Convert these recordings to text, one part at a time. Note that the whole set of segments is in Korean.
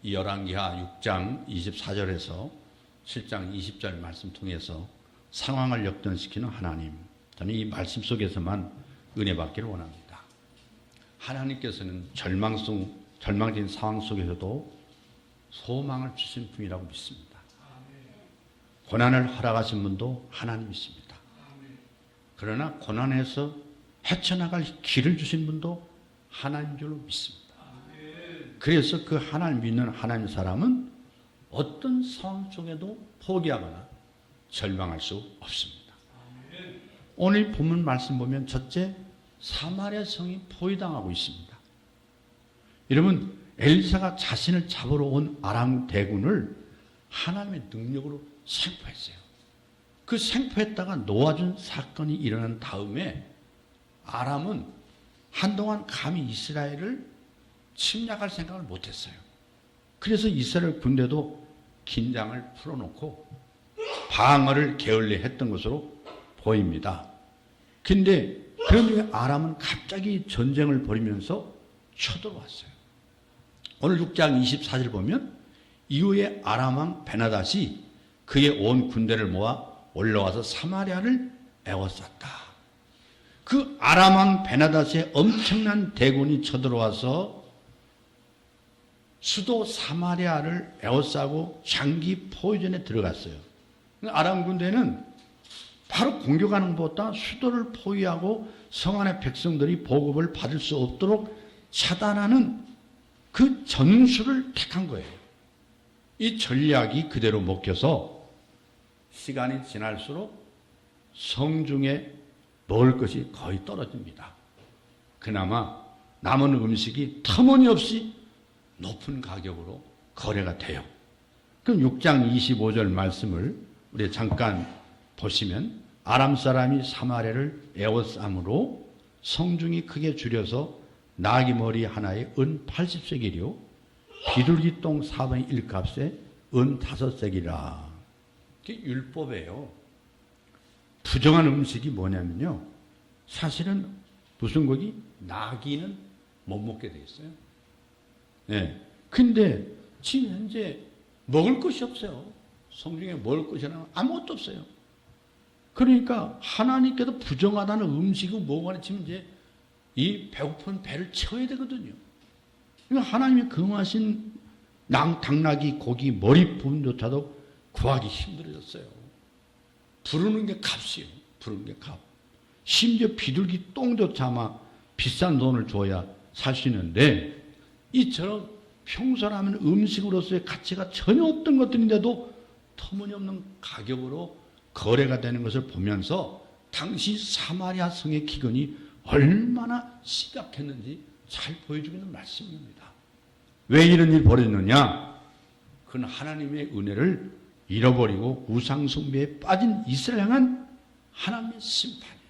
이 열왕기하 6장 24절에서 7장 20절 말씀 통해서 상황을 역전시키는 하나님, 저는 이 말씀 속에서만 은혜 받기를 원합니다. 하나님께서는 절망적인 상황 속에서도 소망을 주신 분이라고 믿습니다. 고난을 허락하신 분도 하나님이십니다. 그러나 고난에서 헤쳐나갈 길을 주신 분도 하나님인 줄로 믿습니다. 그래서 그 하나님 믿는 하나님 사람은 어떤 상황 속에도 포기하거나 절망할 수 없습니다. 오늘 본문 말씀 보면 첫째, 사마리아 성이 포위당하고 있습니다. 여러분, 엘리사가 자신을 잡으러 온 아람 대군을 하나님의 능력으로 생포했어요. 그 생포했다가 놓아준 사건이 일어난 다음에 아람은 한동안 감히 이스라엘을 침략할 생각을 못했어요. 그래서 이스라엘 군대도 긴장을 풀어놓고 방어를 게을리 했던 것으로 보입니다. 근데 그런 중에 아람은 갑자기 전쟁을 벌이면서 쳐들어왔어요. 오늘 6장 24절 보면 이후에 아람 왕 베나닷이 그의 온 군대를 모아 올라와서 사마리아를 에워쌌다. 그 아람 왕 베나닷의 엄청난 대군이 쳐들어와서 수도 사마리아를 에워싸고 장기 포위전에 들어갔어요. 아람 군대는 바로 공격하는 것보다 수도를 포위하고 성 안의 백성들이 보급을 받을 수 없도록 차단하는 그 전술을 택한 거예요. 이 전략이 그대로 먹혀서 시간이 지날수록 성중에 먹을 것이 거의 떨어집니다. 그나마 남은 음식이 터무니없이 높은 가격으로 거래가 돼요. 그럼 6장 25절 말씀을 우리 잠깐 보시면 아람 사람이 사마리아를 에워싸므로 성중이 크게 줄여서 나귀 머리 하나에 은 80세겔이요 비둘기 똥 4분의 1 값에 은 5세겔이라. 그게 율법이에요. 부정한 음식이 뭐냐면요, 사실은 무슨 고기? 나귀는 못 먹게 돼 있어요. 네. 근데 지금 현재 먹을 것이 없어요. 성중에 먹을 것이 아무것도 없어요. 그러니까 하나님께도 부정하다는 음식은 뭐가 치면 이제 이 배고픈 배를 채워야 되거든요. 그러니까 하나님이 금하신 당나귀 고기 머리 부분조차도 구하기 힘들어졌어요. 부르는 게 값이에요. 부르는 게 값. 심지어 비둘기 똥조차 아마 비싼 돈을 줘야 살 수 있는데, 이처럼 평소라면 음식으로서의 가치가 전혀 없던 것들인데도 터무니없는 가격으로 거래가 되는 것을 보면서 당시 사마리아 성의 기근이 얼마나 심각했는지 잘 보여주고 있는 말씀입니다. 왜 이런 일이 벌어졌느냐? 그건 하나님의 은혜를 잃어버리고 우상숭배에 빠진 이스라엘 향한 하나님의 심판이에요.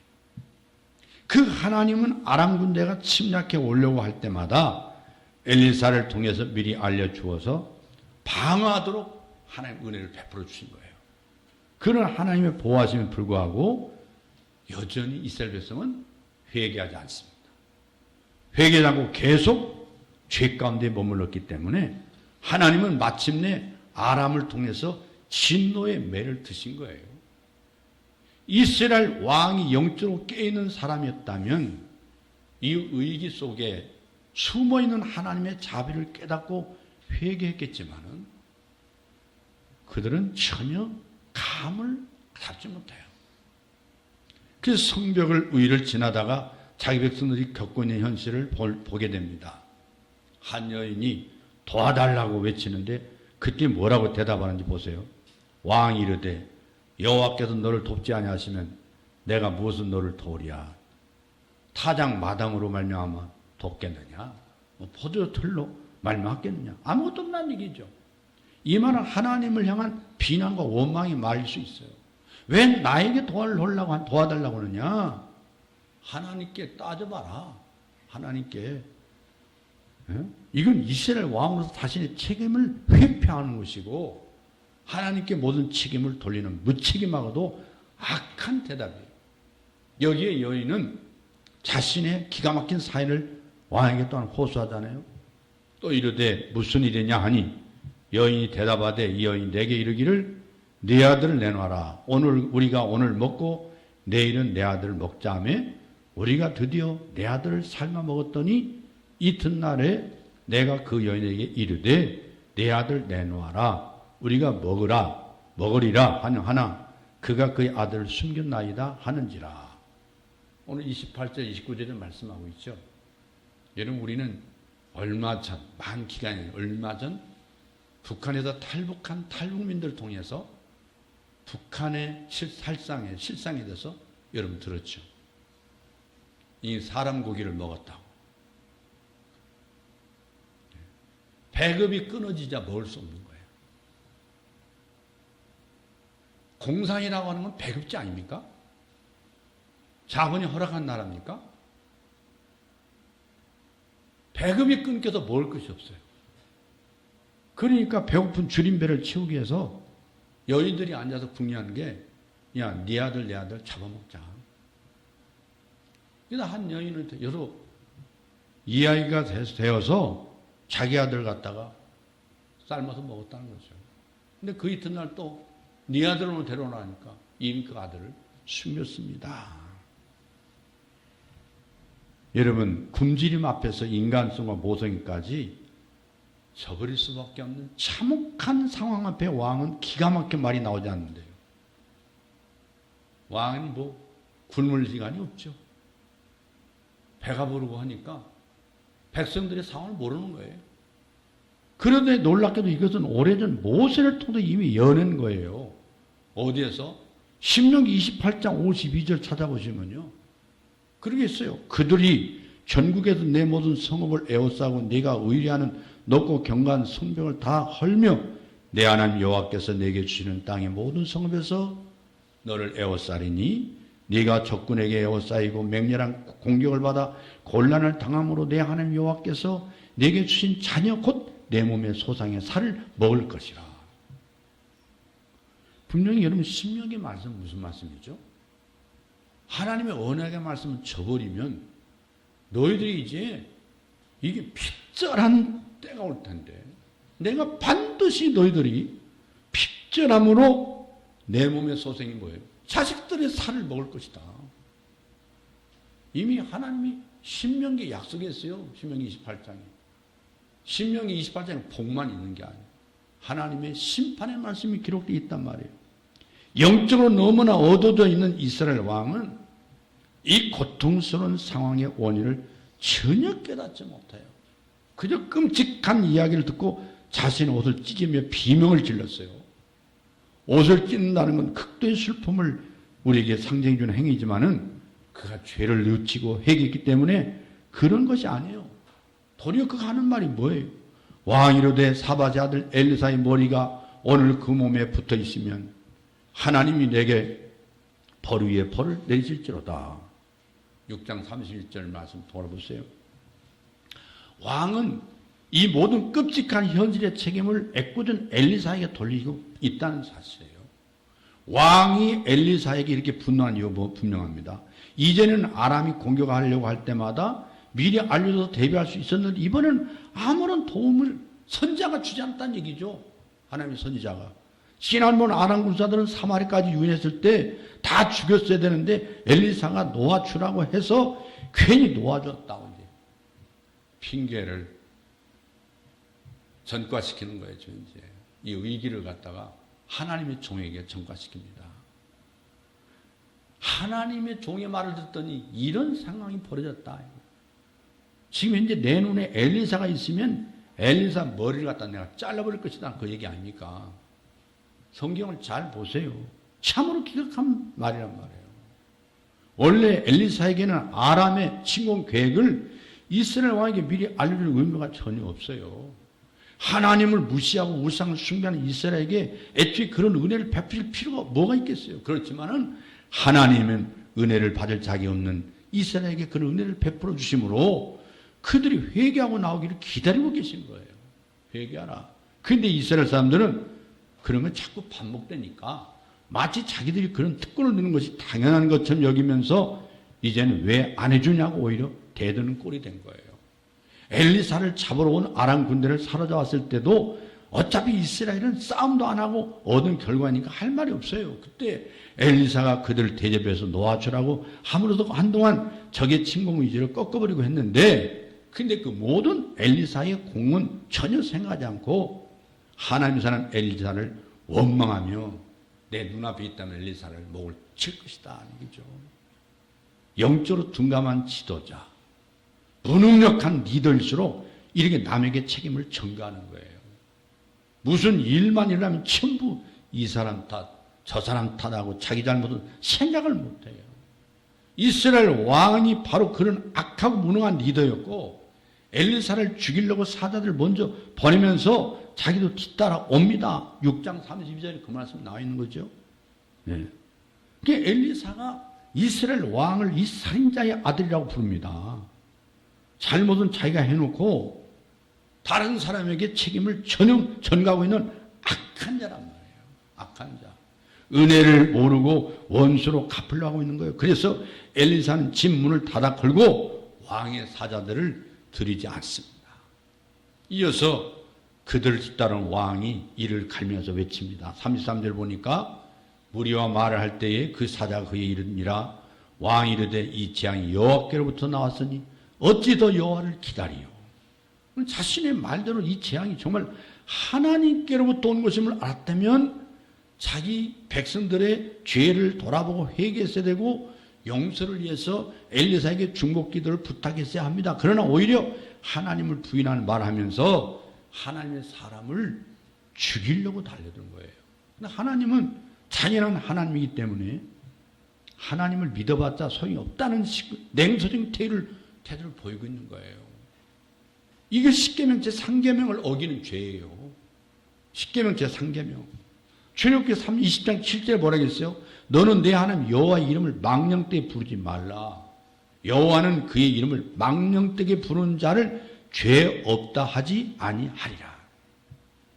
그 하나님은 아람 군대가 침략해 오려고 할 때마다 엘리사를 통해서 미리 알려주어서 방어하도록 하나님의 은혜를 베풀어 주신 거예요. 그런 하나님의 보호하심에 불구하고 여전히 이스라엘 백성은 회개하지 않습니다. 회개하지 않고 계속 죄 가운데 머물렀기 때문에 하나님은 마침내 아람을 통해서 진노의 매를 드신 거예요. 이스라엘 왕이 영적으로 깨있는 사람이었다면 이 의기 속에 숨어있는 하나님의 자비를 깨닫고 회개했겠지만은 그들은 전혀 감을 잡지 못해요. 그래서 성벽을 위를 지나다가 자기 백성들이 겪고 있는 현실을 보게 됩니다. 한 여인이 도와달라고 외치는데 그때 뭐라고 대답하는지 보세요. 왕이 이르되 여호와께서 너를 돕지 아니하시면 내가 무엇은 너를 도우랴. 타작 마당으로 말미암아 돕겠느냐? 포도 틀로 말미암겠느냐? 아무것도 없는 얘기죠. 이 말은 하나님을 향한 비난과 원망이 말일 수 있어요. 왜 나에게 도와달라고 하느냐? 하나님께 따져봐라. 하나님께. 이건 이스라엘 왕으로서 자신의 책임을 회피하는 것이고 하나님께 모든 책임을 돌리는 무책임하고도 악한 대답이에요. 여기에 여인은 자신의 기가 막힌 사연을 왕에게 또한 호소하잖아요. 또 이르되 무슨 일이냐 하니 여인이 대답하되 이 여인이 내게 이르기를 네 아들을 내놔라. 우리가 오늘 먹고 내일은 내 아들을 먹자 하며 우리가 드디어 내 아들을 삶아 먹었더니 이튿날에 내가 그 여인에게 이르되 내 아들 내놓아라. 우리가 먹으리라 하나 그가 그의 아들을 숨겼나이다 하는지라. 오늘 28절 29절에 말씀하고 있죠. 여러분 우리는 얼마 전, 만 기간이 얼마 전 북한에서 탈북한 탈북민들을 통해서 북한의 실상에 대해서 여러분 들었죠. 이 사람 고기를 먹었다고. 배급이 끊어지자 먹을 수 없는 거예요. 공산이라고 하는 건 배급제 아닙니까? 자본이 허락한 나라입니까? 배급이 끊겨서 먹을 것이 없어요. 그러니까 배고픈 줄임배를 채우기 위해서 여인들이 앉아서 궁리하는 게 야, 네 아들 내 아들 잡아먹자. 그래서 한 여인은 여러 이야기가 되어서 자기 아들 갖다가 삶아서 먹었다는 거죠. 근데 그 이튿날 또 네 아들을 데려오라니까 이미 그 아들을 숨겼습니다. 여러분 굶주림 앞에서 인간성과 모성애까지 저버릴 수밖에 없는 참혹한 상황 앞에 왕은 기가 막히게 말이 나오지 않는데요. 왕은 굶을 시간이 없죠. 배가 부르고 하니까 백성들의 상황을 모르는 거예요. 그런데 놀랍게도 이것은 오래전 모세를 통해 이미 여는 거예요. 어디에서? 신명기 28장 52절 찾아보시면요. 그러겠어요. 그들이 전국에서 내 모든 성읍을 에워싸고 네가 의뢰하는 높고 견고한 성벽을 다 헐며 내 하나님 여호와께서 내게 주시는 땅의 모든 성읍에서 너를 에워싸리니 네가 적군에게 에워싸이고 맹렬한 공격을 받아 곤란을 당함으로 내 하나님 여호와께서 내게 주신 자녀 곧 내 몸의 소상의 살을 먹을 것이라. 분명히 여러분 신명기 말씀은 무슨 말씀이죠? 하나님의 언약의 말씀을 저버리면 너희들이 이제 이게 핍절한 때가 올 텐데 내가 반드시 너희들이 핍절함으로 내 몸의 소생이 뭐예요? 자식들의 살을 먹을 것이다. 이미 하나님이 신명기에 약속했어요. 신명기 28장에. 신명기 28장에 복만 있는 게 아니에요. 하나님의 심판의 말씀이 기록되어 있단 말이에요. 영적으로 너무나 어두워져 있는 이스라엘 왕은 이 고통스러운 상황의 원인을 전혀 깨닫지 못해요. 그저 끔찍한 이야기를 듣고 자신의 옷을 찢으며 비명을 질렀어요. 옷을 찢는다는 건 극도의 슬픔을 우리에게 상징해 주는 행위지만은 그가 죄를 뉘우치고 회개했기 때문에 그런 것이 아니에요. 도리어 그가 하는 말이 뭐예요? 왕이 이르되 사바지 아들 엘리사의 머리가 오늘 그 몸에 붙어 있으면 하나님이 내게 벌 위에 벌을 내리실지로다. 6장 31절 말씀 돌아보세요. 왕은 이 모든 끔찍한 현실의 책임을 애꿎은 엘리사에게 돌리고 있다는 사실이에요. 왕이 엘리사에게 이렇게 분노한 이유가 분명합니다. 이제는 아람이 공격하려고 할 때마다 미리 알려줘서 대비할 수 있었는데 이번에는 아무런 도움을 선지자가 주지 않았다는 얘기죠. 하나님의 선지자가. 지난번 아람 군사들은 사마리까지 유인했을 때 다 죽였어야 되는데 엘리사가 놓아주라고 해서 괜히 놓아줬다고 이제 핑계를 전가시키는 거예요. 이제 이 의기를 갖다가 하나님의 종에게 전가시킵니다. 하나님의 종의 말을 듣더니 이런 상황이 벌어졌다. 지금 현재 내 눈에 엘리사가 있으면 엘리사 머리를 갖다 내가 잘라버릴 것이다. 그 얘기 아닙니까? 성경을 잘 보세요. 참으로 기각한 말이란 말이에요. 원래 엘리사에게는 아람의 침공 계획을 이스라엘 왕에게 미리 알려줄 의무가 전혀 없어요. 하나님을 무시하고 우상을 숭배하는 이스라엘에게 애초에 그런 은혜를 베풀 필요가 뭐가 있겠어요. 그렇지만은 하나님은 은혜를 받을 자격이 없는 이스라엘에게 그런 은혜를 베풀어 주심으로 그들이 회개하고 나오기를 기다리고 계신 거예요. 회개하라. 그런데 이스라엘 사람들은 그런 건 자꾸 반복되니까 마치 자기들이 그런 특권을 누는 것이 당연한 것처럼 여기면서 이제는 왜 안 해주냐고 오히려 대드는 꼴이 된 거예요. 엘리사를 잡으러 온 아람 군대를 사로잡았을 때도 어차피 이스라엘은 싸움도 안 하고 얻은 결과니까 할 말이 없어요. 그때 엘리사가 그들을 대접해서 놓아주라고 함으로써 한동안 적의 침공 의지를 꺾어버리고 했는데, 근데 그 모든 엘리사의 공은 전혀 생각하지 않고 하나님 사람 엘리사를 원망하며 내 눈앞에 있다면 엘리사를 목을 칠 것이다. 이거죠. 영적으로 둔감한 지도자, 무능력한 리더일수록 이렇게 남에게 책임을 전가하는 거예요. 무슨 일만 일어나면 전부 이 사람 탓, 저 사람 탓하고 자기 잘못은 생각을 못해요. 이스라엘 왕이 바로 그런 악하고 무능한 리더였고, 엘리사를 죽이려고 사자들 먼저 보내면서 자기도 뒤따라 옵니다. 6장 32절에 그 말씀 나와 있는 거죠. 네. 그러니까 엘리사가 이스라엘 왕을 이 살인자의 아들이라고 부릅니다. 잘못은 자기가 해놓고 다른 사람에게 책임을 전가하고 있는 악한 자란 말이에요. 악한 자. 은혜를 모르고 원수로 갚으려고 하고 있는 거예요. 그래서 엘리사는 집 문을 닫아 걸고 왕의 사자들을 들이지 않습니다. 이어서 그들을 뒤따른 왕이 이를 갈면서 외칩니다. 33절 보니까 무리와 말을 할 때에 그 사자가 그의 이르니라. 왕이 이르되 이 재앙이 여호와께로부터 나왔으니 어찌 더 여호와를 기다리요. 자신의 말대로 이 재앙이 정말 하나님께로부터 온 것임을 알았다면 자기 백성들의 죄를 돌아보고 회개했어야 되고 용서를 위해서 엘리사에게 중보기도를 부탁했어야 합니다. 그러나 오히려 하나님을 부인하는 말을 하면서 하나님의 사람을 죽이려고 달려든 거예요. 근데 하나님은 잔인한 하나님이기 때문에 하나님을 믿어봤자 소용이 없다는 냉소적인 태도를 보이고 있는 거예요. 이게 십계명 제3계명을 어기는 죄예요. 십계명 제3계명. 출애굽기 20장 7절에 뭐라 했어요? 너는 내 하나님 여호와의 이름을 망령되게 부르지 말라. 여호와는 그의 이름을 망령되게 부르는 자를 죄 없다 하지 아니하리라.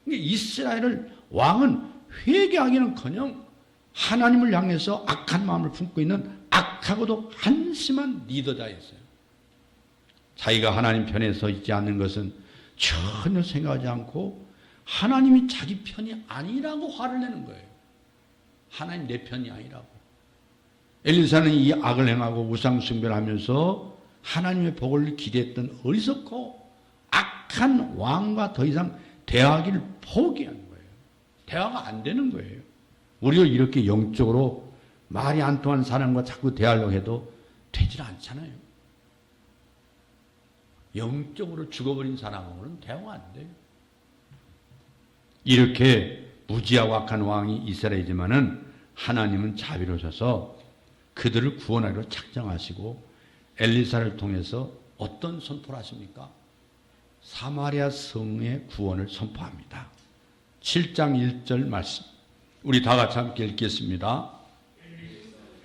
이스라엘을 왕은 회개하기는커녕 하나님을 향해서 악한 마음을 품고 있는 악하고도 한심한 리더자였어요. 자기가 하나님 편에 서 있지 않는 것은 전혀 생각하지 않고 하나님이 자기 편이 아니라고 화를 내는 거예요. 하나님 내 편이 아니라고. 엘리사는 이 악을 행하고 우상 숭배를 하면서 하나님의 복을 기대했던 어리석고 악한 왕과 더 이상 대화하기를 포기하는 거예요. 대화가 안 되는 거예요. 우리도 이렇게 영적으로 말이 안 통하는 사람과 자꾸 대화하려고 해도 되질 않잖아요. 영적으로 죽어버린 사람하고는 대화가 안 돼요. 이렇게 무지하고 악한 왕이 이스라엘이지만은 하나님은 자비로우셔서 그들을 구원하기로 작정하시고 엘리사를 통해서 어떤 선포를 하십니까? 사마리아 성의 구원을 선포합니다. 7장 1절 말씀. 우리 다 같이 함께 읽겠습니다.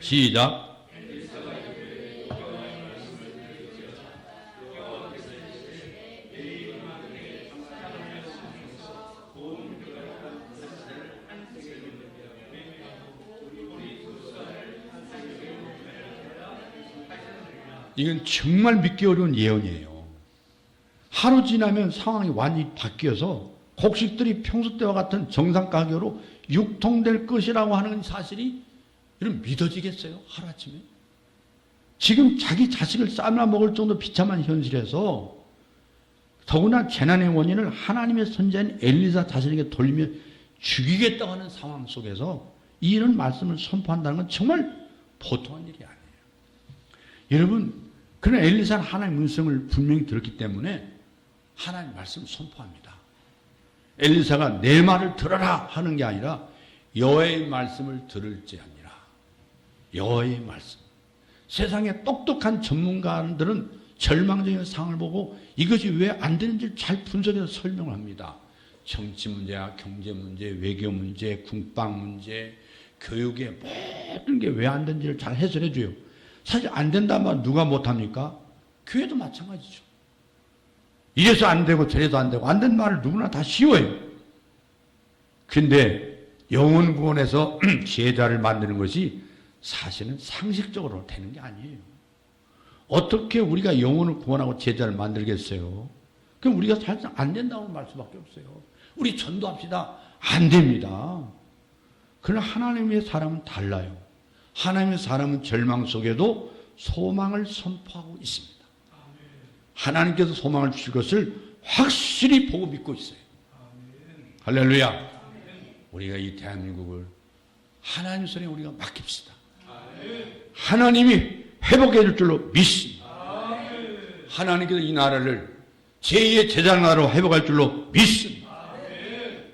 시작. 이건 정말 믿기 어려운 예언이에요. 하루 지나면 상황이 완전히 바뀌어서 곡식들이 평소 때와 같은 정상 가격으로 유통될 것이라고 하는 사실이 이런 믿어지겠어요? 하루아침에? 지금 자기 자식을 삶아 먹을 정도 비참한 현실에서 더구나 재난의 원인을 하나님의 선지자인 엘리사 자신에게 돌리며 죽이겠다고 하는 상황 속에서 이런 말씀을 선포한다는 건 정말 보통한 일이 아니에요. 여러분, 그런 엘리사는 하나님의 음성을 분명히 들었기 때문에 하나님의 말씀을 선포합니다. 엘리사가 내 말을 들어라 하는 게 아니라 여호와의 말씀을 들을지아니라. 여호와의 말씀. 세상의 똑똑한 전문가들은 절망적인 상황을 보고 이것이 왜 안 되는지 잘 분석해서 설명을 합니다. 정치 문제야, 경제 문제, 외교 문제, 국방 문제, 교육의 모든 게 왜 안 되는지를 잘 해설해 줘요. 사실 안 된다는 말 누가 못합니까? 교회도 마찬가지죠. 이래서 안 되고 저래서 안 되고 안 된 말을 누구나 다 쉬워요. 근데 영혼 구원에서 제자를 만드는 것이 사실은 상식적으로 되는 게 아니에요. 어떻게 우리가 영혼을 구원하고 제자를 만들겠어요? 그럼 우리가 사실상 안 된다고 말 수밖에 없어요. 우리 전도합시다. 안 됩니다. 그러나 하나님의 사람은 달라요. 하나님의 사람은 절망 속에도 소망을 선포하고 있습니다. 하나님께서 소망을 주실 것을 확실히 보고 믿고 있어요. 할렐루야. 우리가 이 대한민국을 하나님 손에 우리가 맡깁시다. 하나님이 회복해 줄 줄로 믿습니다. 하나님께서 이 나라를 제2의 제자나라로 회복할 줄로 믿습니다.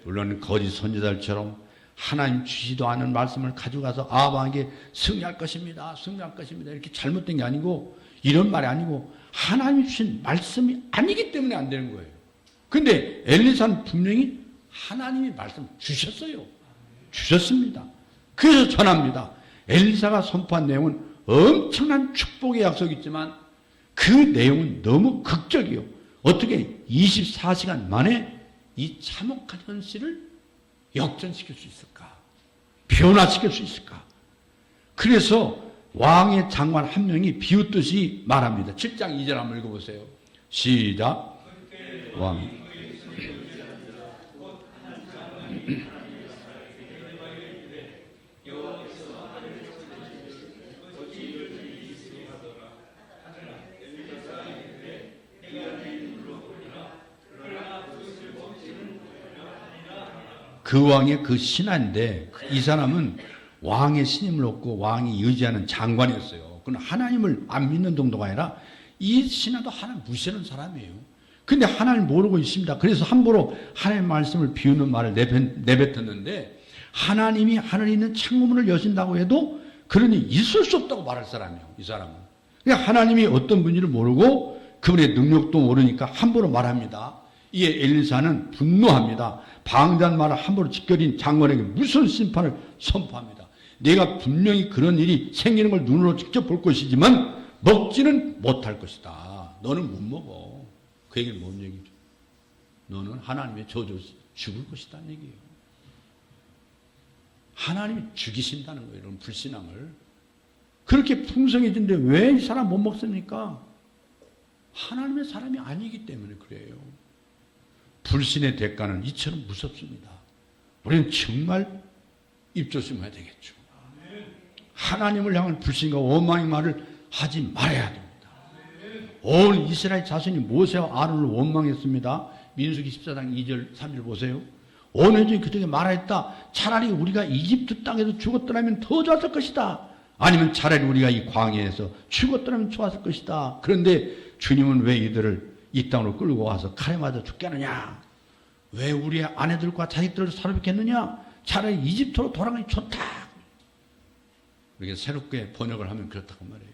물론 거짓 선지자들처럼 하나님 주시도 않은 말씀을 가져가서 아합에게 승리할 것입니다. 승리할 것입니다. 이렇게 잘못된 게 아니고 이런 말이 아니고 하나님이 주신 말씀이 아니기 때문에 안 되는 거예요. 근데 엘리사는 분명히 하나님이 말씀 주셨어요. 주셨습니다. 그래서 전합니다. 엘리사가 선포한 내용은 엄청난 축복의 약속이 있지만 그 내용은 너무 극적이요. 어떻게 24시간 만에 이 참혹한 현실을 역전시킬 수 있을까? 변화시킬 수 있을까? 그래서 왕의 장관 한 명이 비웃듯이 말합니다. 7장 2절 한번 읽어보세요. 시작. 왕. 그 왕의 그 신하인데 이 사람은 왕의 신임을 얻고 왕이 의지하는 장관이었어요. 그건 하나님을 안 믿는 정도가 아니라 이 신하도 하나님 무시하는 사람이에요. 근데 하나님을 모르고 있습니다. 그래서 함부로 하나님의 말씀을 비우는 말을 내뱉었는데 하나님이 하늘에 있는 창문을 여신다고 해도 그러니 있을 수 없다고 말할 사람이에요. 이 사람은. 그러니까 하나님이 어떤 분인지를 모르고 그분의 능력도 모르니까 함부로 말합니다. 이에 엘리사는 분노합니다. 방자한 말을 함부로 짓거린 장관에게 무슨 심판을 선포합니다. 내가 분명히 그런 일이 생기는 걸 눈으로 직접 볼 것이지만 먹지는 못할 것이다. 너는 못 먹어. 그 얘기는 뭔 얘기죠? 너는 하나님의 저주 죽을 것이다 얘기예요. 하나님이 죽이신다는 거예요. 이런 불신앙을. 그렇게 풍성해진데 왜 이 사람 못 먹습니까? 하나님의 사람이 아니기 때문에 그래요. 불신의 대가는 이처럼 무섭습니다. 우리는 정말 입조심해야 되겠죠. 하나님을 향한 불신과 원망의 말을 하지 말아야 됩니다. 온 이스라엘 자손이 모세와 아론을 원망했습니다. 민수기 14장 2절 3절 보세요. 온 회중이 그들에게 말하였다. 차라리 우리가 이집트 땅에서 죽었더라면 더 좋았을 것이다. 아니면 차라리 우리가 이 광야에서 죽었더라면 좋았을 것이다. 그런데 주님은 왜 이들을 이 땅으로 끌고 와서 칼에 맞아 죽게 하느냐? 왜 우리의 아내들과 자식들을 사로잡게 했느냐? 차라리 이집트로 돌아가니 좋다. 이렇게 새롭게 번역을 하면 그렇다고 말해요.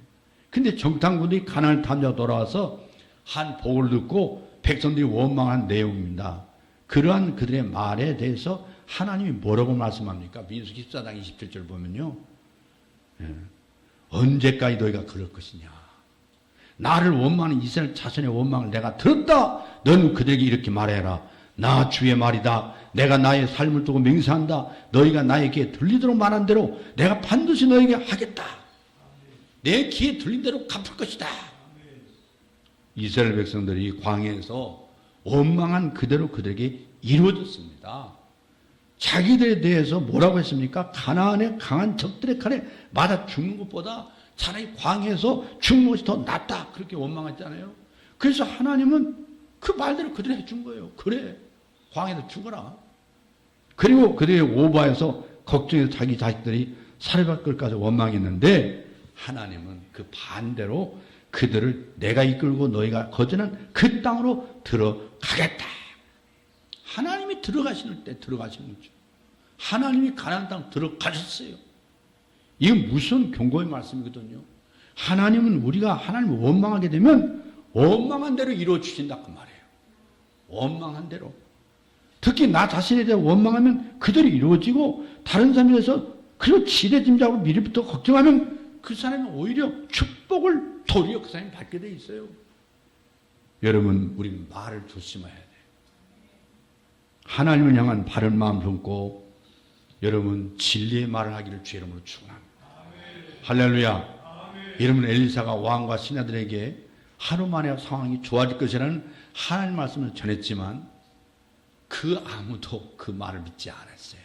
근데 정탐꾼들이 가나안을 탐지하고 돌아와서 한 복을 듣고 백성들이 원망한 내용입니다. 그러한 그들의 말에 대해서 하나님이 뭐라고 말씀합니까? 민수기 14장 27절 보면요. 언제까지 너희가 그럴 것이냐? 나를 원망하는 이스라엘 자손의 원망을 내가 들었다. 너는 그들에게 이렇게 말해라. 나 주의 말이다. 내가 나의 삶을 두고 맹세한다. 너희가 나의 귀에 들리도록 말한 대로 내가 반드시 너에게 하겠다. 내 귀에 들린 대로 갚을 것이다. 이스라엘 백성들이 광야에서 원망한 그대로 그들에게 이루어졌습니다. 자기들에 대해서 뭐라고 했습니까? 가나안의 강한 적들의 칼에 맞아 죽는 것보다 차라리 광야에서 죽는 것이 더 낫다. 그렇게 원망했잖아요. 그래서 하나님은 그 말대로 그대로 해준 거예요. 그래, 광야에서 죽어라. 그리고 그들의 오바에서 걱정해서 자기 자식들이 살해받을 것까지 원망했는데 하나님은 그 반대로 그들을 내가 이끌고 너희가 거주하는 그 땅으로 들어가겠다. 하나님이 들어가시는 때 들어가신 거죠. 하나님이 가나안 땅 들어가셨어요. 이건 무슨 경고의 말씀이거든요. 하나님은 우리가 하나님을 원망하게 되면 원망한 대로 이루어 주신다 그 말이에요. 원망한 대로. 특히 나 자신에 대해 원망하면 그대로 이루어지고 다른 사람에 대해서 그리고 지레짐작으로 미리부터 걱정하면 그 사람은 오히려 축복을 도리어 그 사람이 받게 돼 있어요. 여러분, 우리 말을 조심해야 돼요. 하나님을 향한 바른 마음 품고 여러분 진리의 말을 하기를 주의 이름으로 축원합니다. 할렐루야. 여러분 엘리사가 왕과 신하들에게 하루 만에 상황이 좋아질 것이라는 하나님 말씀을 전했지만 그 아무도 그 말을 믿지 않았어요.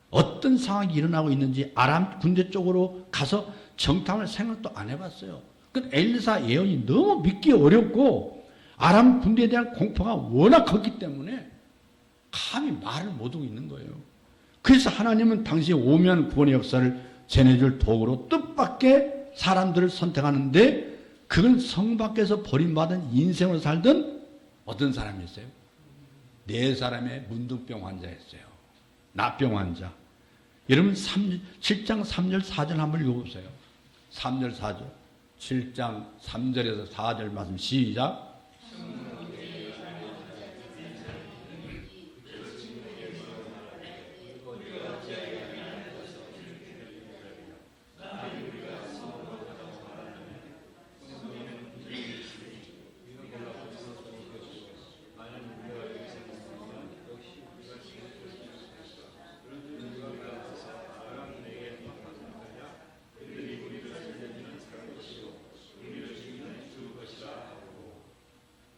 어떤 상황이 일어나고 있는지 아람 군대 쪽으로 가서 정탐할 생각도 안 해봤어요. 그 엘리사 예언이 너무 믿기 어렵고 아람 군대에 대한 공포가 워낙 컸기 때문에 감히 말을 못하고 있는 거예요. 그래서 하나님은 당시 오면 구원의 역사를 전해줄 도구로 뜻밖의 사람들을 선택하는데 그건 성 밖에서 버림받은 인생으로 살던 어떤 사람이었어요? 4사람의 문둥병 환자였어요. 나병 환자. 여러분 7장 3절 4절 한번 읽어보세요. 3절 4절 7장 3절에서 4절 말씀 시작.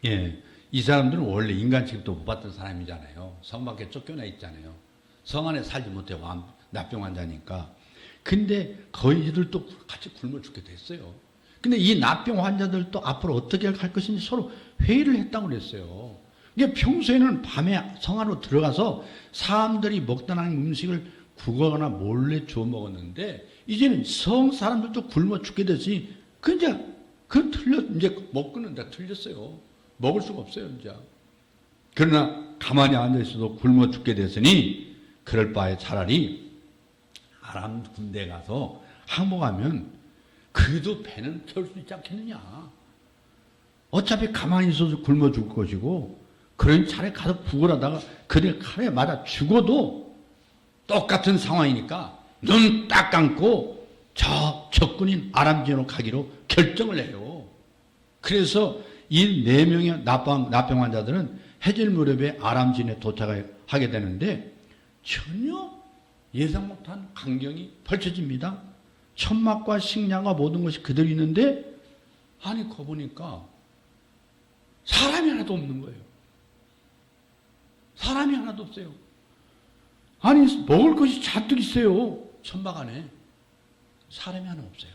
예, 이 사람들은 원래 인간 취급도 못 받던 사람이잖아요. 성 밖에 쫓겨나 있잖아요. 성 안에 살지 못하고 나병 환자니까. 근데 거의들도 같이 굶어 죽게 됐어요. 근데 이 나병 환자들도 앞으로 어떻게 할 것인지 서로 회의를 했다고 그랬어요. 이게 평소에는 밤에 성 안으로 들어가서 사람들이 먹다 남은 음식을 구거나 몰래 주워 먹었는데 이제는 성 사람들도 굶어 죽게 되지. 이제 먹고는 다 틀렸어요. 먹을 수가 없어요, 이제. 그러나 가만히 앉아있어도 굶어 죽게 됐으니 그럴 바에 차라리 아람 군대 가서 항복하면 그래도 배는 태울 수 있지 않겠느냐. 어차피 가만히 있어서 굶어 죽을 것이고 그러니 차라리 가서 구걸하다가 그들 칼에 맞아 죽어도 똑같은 상황이니까 눈 딱 감고 저 적군인 아람지로 가기로 결정을 해요. 그래서 이 4명의 나병 환자들은 해질 무렵에 아람진에 도착하게 되는데 전혀 예상 못한 광경이 펼쳐집니다. 천막과 식량과 모든 것이 그대로 있는데 아니 거 보니까 사람이 하나도 없는 거예요. 사람이 하나도 없어요. 아니 먹을 것이 잔뜩 있어요. 천막 안에 사람이 하나 없어요.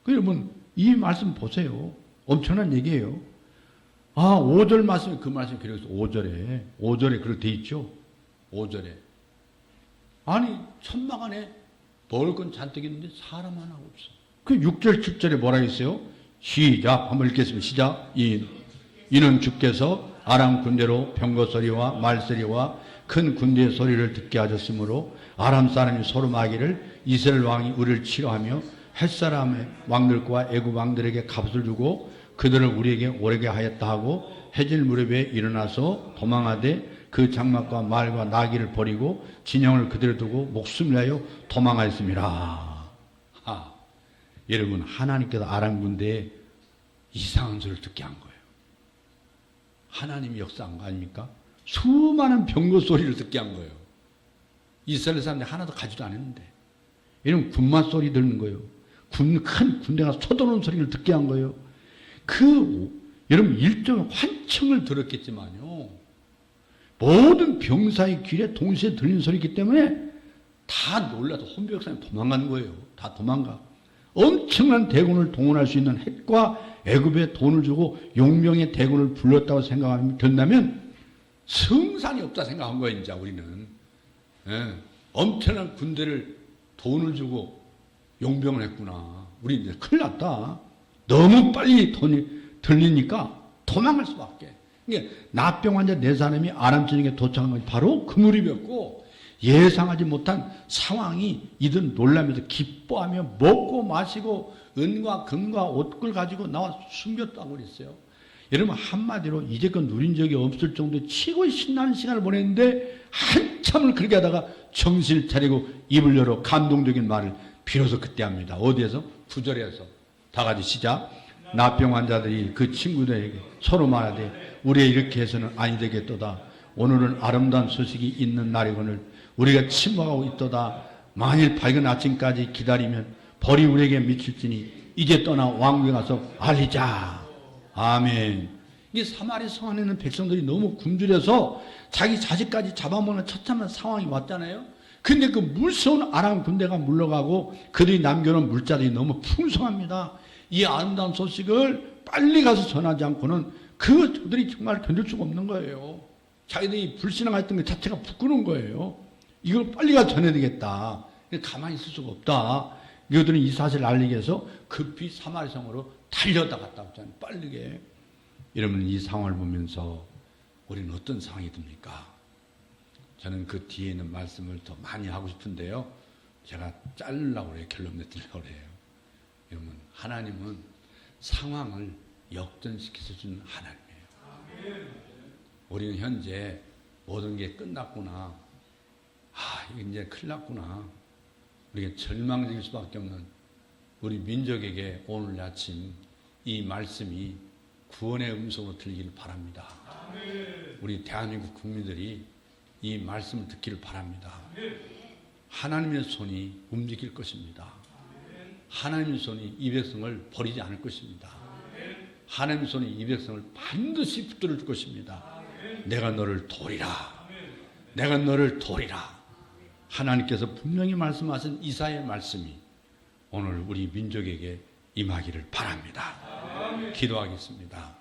여러분 이 말씀 보세요. 엄청난 얘기예요. 5절 말씀, 그 말씀 그래서 5절에 그렇게 돼 있죠. 5절에. 아니, 천막 안에 먹을 건 잔뜩 있는데 사람 하나 없어. 그 6절, 7절에 뭐라 했어요? 시작. 한번 읽겠습니다. 시작. 이는 주께서 아람 군대로 병거 소리와 말 소리와 큰 군대의 소리를 듣게 하셨으므로 아람 사람이 서로 말하기를 이스라엘 왕이 우리를 치료하며 햇사람의 왕들과 애굽 왕들에게 값을 주고 그들을 우리에게 오르게 하였다 하고 해질 무렵에 일어나서 도망하되 그 장막과 말과 나귀를 버리고 진영을 그대로 두고 목숨을 내어 도망하였습니다. 여러분 하나님께서 아람 군대에 이상한 소리를 듣게 한 거예요. 하나님이 역사한 거 아닙니까? 수많은 병거 소리를 듣게 한 거예요. 이스라엘 사람들이 하나도 가지도 않았는데 이런 군마 소리 듣는 거예요. 큰 군대가 쳐들어오는 소리를 듣게 한 거예요. 여러분 일종의 환청을 들었겠지만요. 모든 병사의 귀에 동시에 들리는 소리이기 때문에 다 놀라서 혼백산에 도망간 거예요. 다 도망가. 엄청난 대군을 동원할 수 있는 헷과 애굽에 돈을 주고 용병의 대군을 불렀다고 된다면 성산이 없다 생각한 거예요. 이제 우리는. 엄청난 군대를 돈을 주고 용병을 했구나. 우리 이제 큰일 났다. 너무 빨리 돈이 들리니까 도망갈 수밖에. 그러니까 나병 환자 4사람이 아람 진영에 도착한 것이 바로 그 무렵이었고 예상하지 못한 상황이 이들 놀라면서 기뻐하며 먹고 마시고 은과 금과 옷을 가지고 나와 숨겼다고 그랬어요. 여러분 한마디로 이제껏 누린 적이 없을 정도의 치고 신나는 시간을 보냈는데 한참을 그렇게 하다가 정신을 차리고 입을 열어 감동적인 말을 비로소 그때 합니다. 어디에서? 9절에서 다 같이 시작. 나병 환자들이 그 친구들에게 서로 말하되 우리가 이렇게 해서는 아니 되겠도다. 오늘은 아름다운 소식이 있는 날이거늘 우리가 침묵하고 있도다. 만일 밝은 아침까지 기다리면 벌이 우리에게 미칠지니 이제 떠나 왕국에 가서 알리자. 아멘. 이 사마리 성 안에 있는 백성들이 너무 굶주려서 자기 자식까지 잡아먹는 처참한 상황이 왔잖아요. 근데 그 무서운 아람 군대가 물러가고 그들이 남겨놓은 물자들이 너무 풍성합니다. 이 아름다운 소식을 빨리 가서 전하지 않고는 그들이 정말 견딜 수가 없는 거예요. 자기들이 불신앙했던 것 자체가 부끄러운 거예요. 이걸 빨리 가서 전해야 되겠다. 가만히 있을 수가 없다. 이들은 이 사실을 알리기 위해서 급히 사마리 성으로 달려다 갔다 왔잖아요. 빠르게. 여러분, 이 상황을 보면서 우리는 어떤 상황이 듭니까? 저는 그 뒤에 있는 말씀을 더 많이 하고 싶은데요. 제가 자르려고 그래요. 결론 내리려고 그래요. 여러분, 하나님은 상황을 역전시켜서 주는 하나님이에요. 우리는 현재 모든 게 끝났구나. 이제 큰일 났구나. 우리가 절망적일 수밖에 없는 우리 민족에게 오늘 아침 이 말씀이 구원의 음성으로 들리기를 바랍니다. 우리 대한민국 국민들이 이 말씀을 듣기를 바랍니다. 하나님의 손이 움직일 것입니다. 하나님의 손이 이 백성을 버리지 않을 것입니다. 하나님의 손이 이 백성을 반드시 붙들어 줄 것입니다. 내가 너를 도리라. 내가 너를 도리라. 하나님께서 분명히 말씀하신 이사야의 말씀이 오늘 우리 민족에게 임하기를 바랍니다. 기도하겠습니다.